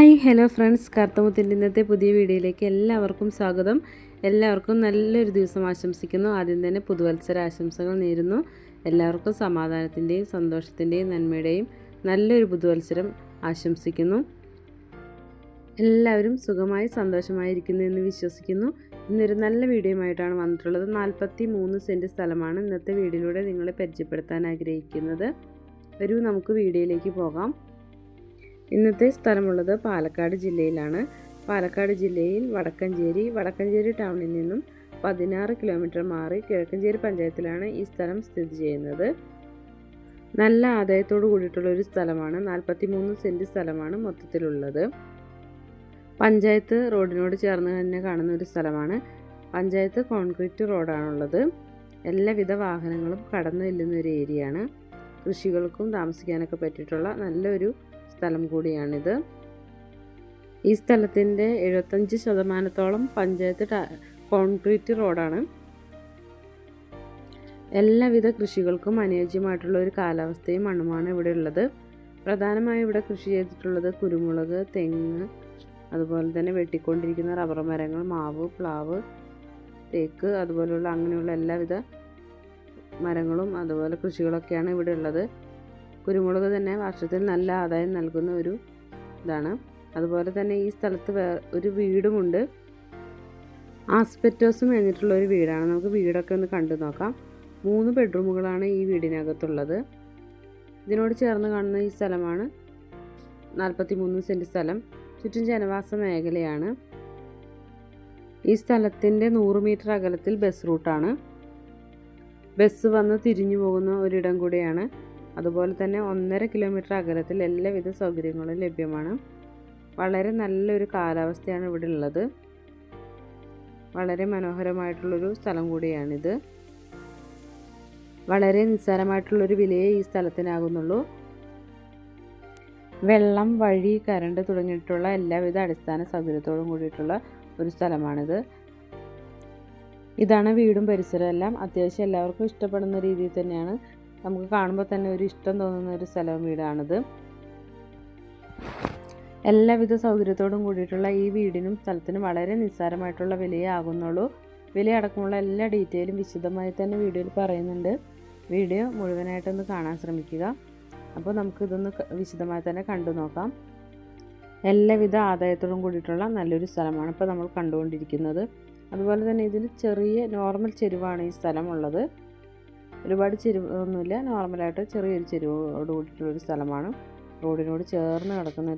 Hi hello friends, കറുത്തമുത്തിൻ്റെ ഇന്നത്തെ പുതിയ വീഡിയോയിലേക്ക് എല്ലാവർക്കും സ്വാഗതം. എല്ലാവർക്കും നല്ലൊരു ദിവസം ആശംസിക്കുന്നു. ആദ്യം തന്നെ പുതുവത്സര ആശംസകൾ നേരുന്നു. എല്ലാവർക്കും സമാധാനത്തിൻ്റെയും സന്തോഷത്തിൻ്റെയും നന്മയുടെയും നല്ലൊരു പുതുവത്സരം ആശംസിക്കുന്നു. എല്ലാവരും സുഖമായി സന്തോഷമായിരിക്കുന്നു എന്ന് വിശ്വസിക്കുന്നു. ഇന്നൊരു നല്ല വീഡിയോയുമായിട്ടാണ് വന്നിട്ടുള്ളത്. 43 സെൻറ്റ് സ്ഥലമാണ് ഇന്നത്തെ വീഡിയോയിലൂടെ നിങ്ങളെ പരിചയപ്പെടുത്താൻ ആഗ്രഹിക്കുന്നത്. വരൂ നമുക്ക് വീഡിയോയിലേക്ക് പോകാം. ഇന്നത്തെ സ്ഥലമുള്ളത് പാലക്കാട് ജില്ലയിലാണ്. പാലക്കാട് ജില്ലയിൽ വടക്കഞ്ചേരി ടൗണിൽ നിന്നും 16 കിലോമീറ്റർ മാറി കിഴക്കഞ്ചേരി പഞ്ചായത്തിലാണ് ഈ സ്ഥലം സ്ഥിതി ചെയ്യുന്നത്. നല്ല ആദായത്തോടു കൂടിയിട്ടുള്ള ഒരു സ്ഥലമാണ്. 43 സെൻറ്റ് സ്ഥലമാണ് മൊത്തത്തിലുള്ളത്. പഞ്ചായത്ത് റോഡിനോട് ചേർന്ന് തന്നെ കാണുന്ന ഒരു സ്ഥലമാണ്. പഞ്ചായത്ത് കോൺക്രീറ്റ് റോഡാണുള്ളത്. എല്ലാവിധ വാഹനങ്ങളും കടന്നു ചെല്ലുന്ന ഒരു ഏരിയയാണ്. കൃഷികൾക്കും താമസിക്കാനൊക്കെ പറ്റിയിട്ടുള്ള നല്ലൊരു സ്ഥലം കൂടിയാണിത്. ഈ സ്ഥലത്തിൻ്റെ 75% പഞ്ചായത്ത് കോൺക്രീറ്റ് റോഡാണ്. എല്ലാവിധ കൃഷികൾക്കും അനുയോജ്യമായിട്ടുള്ള ഒരു കാലാവസ്ഥയും മണ്ണുമാണ് ഇവിടെ ഉള്ളത്. പ്രധാനമായും ഇവിടെ കൃഷി ചെയ്തിട്ടുള്ളത് കുരുമുളക്, തെങ്ങ്, അതുപോലെ തന്നെ വെട്ടിക്കൊണ്ടിരിക്കുന്ന റബ്ബർ മരങ്ങൾ, മാവ്, പ്ലാവ്, തേക്ക്, അതുപോലെയുള്ള അങ്ങനെയുള്ള എല്ലാവിധ മരങ്ങളും അതുപോലെ കൃഷികളൊക്കെയാണ് ഇവിടെ ഉള്ളത്. കുരുമുളക് തന്നെ വർഷത്തിൽ നല്ല ആദായം നൽകുന്ന ഒരു ഇതാണ്. അതുപോലെ തന്നെ ഈ സ്ഥലത്ത് ഒരു വീടുമുണ്ട്. ആസ്പെറ്റോസ് മേഞ്ഞിട്ടുള്ള ഒരു വീടാണ്. നമുക്ക് വീടൊക്കെ ഒന്ന് കണ്ടു നോക്കാം. 3 ബെഡ്റൂമുകളാണ് ഈ വീടിനകത്തുള്ളത്. ഇതിനോട് ചേർന്ന് കാണുന്ന ഈ സ്ഥലമാണ് 43 സെൻറ്റ് സ്ഥലം. ചുറ്റും ജനവാസ മേഖലയാണ്. ഈ സ്ഥലത്തിൻ്റെ 100 മീറ്റർ അകലത്തിൽ ബസ് റൂട്ടാണ്. ബസ് വന്ന് തിരിഞ്ഞു പോകുന്ന ഒരിടം കൂടിയാണ്. അതുപോലെ തന്നെ 1.5 കിലോമീറ്റർ അകലത്തിൽ എല്ലാവിധ സൗകര്യങ്ങളും ലഭ്യമാണ്. വളരെ നല്ലൊരു കാലാവസ്ഥയാണ് ഇവിടെ ഉള്ളത്. വളരെ മനോഹരമായിട്ടുള്ളൊരു സ്ഥലം കൂടിയാണിത്. വളരെ നിസ്സാരമായിട്ടുള്ളൊരു വിലയെ ഈ സ്ഥലത്തിനാകുന്നുള്ളൂ. വെള്ളം, വഴി, കറണ്ട് തുടങ്ങിയിട്ടുള്ള എല്ലാവിധ അടിസ്ഥാന സൗകര്യത്തോടും കൂടിയിട്ടുള്ള ഒരു സ്ഥലമാണിത്. ഇതാണ് വീടും പരിസരവും എല്ലാം. അത്യാവശ്യം എല്ലാവർക്കും ഇഷ്ടപ്പെടുന്ന രീതിയിൽ തന്നെയാണ്. നമുക്ക് കാണുമ്പോൾ തന്നെ ഒരു ഇഷ്ടം തോന്നുന്ന ഒരു സ്ഥലവും വീടാണിത്. എല്ലാവിധ സൗകര്യത്തോടും കൂടിയിട്ടുള്ള ഈ വീടിനും സ്ഥലത്തിനും വളരെ നിസ്സാരമായിട്ടുള്ള വിലയേ ആകുന്നുള്ളൂ. വിലയടക്കമുള്ള എല്ലാ ഡീറ്റെയിലും വിശദമായി തന്നെ വീഡിയോയിൽ പറയുന്നുണ്ട്. വീഡിയോ മുഴുവനായിട്ടൊന്ന് കാണാൻ ശ്രമിക്കുക. അപ്പോൾ നമുക്കിതൊന്ന് വിശദമായി തന്നെ കണ്ടു നോക്കാം. എല്ലാവിധ ആദായത്തോടും കൂടിയിട്ടുള്ള നല്ലൊരു സ്ഥലമാണ് ഇപ്പോൾ നമ്മൾ കണ്ടുകൊണ്ടിരിക്കുന്നത്. അതുപോലെ തന്നെ ഇതിൽ ചെറിയ നോർമൽ ചെരുവാണ് ഈ സ്ഥലമുള്ളത്. ഒരുപാട് ചെരുവൊന്നുമില്ല, നോർമലായിട്ട് ചെറിയൊരു ചെരുവോട് കൂടിയിട്ടുള്ളൊരു സ്ഥലമാണ്. റോഡിനോട് ചേർന്ന് കിടക്കുന്ന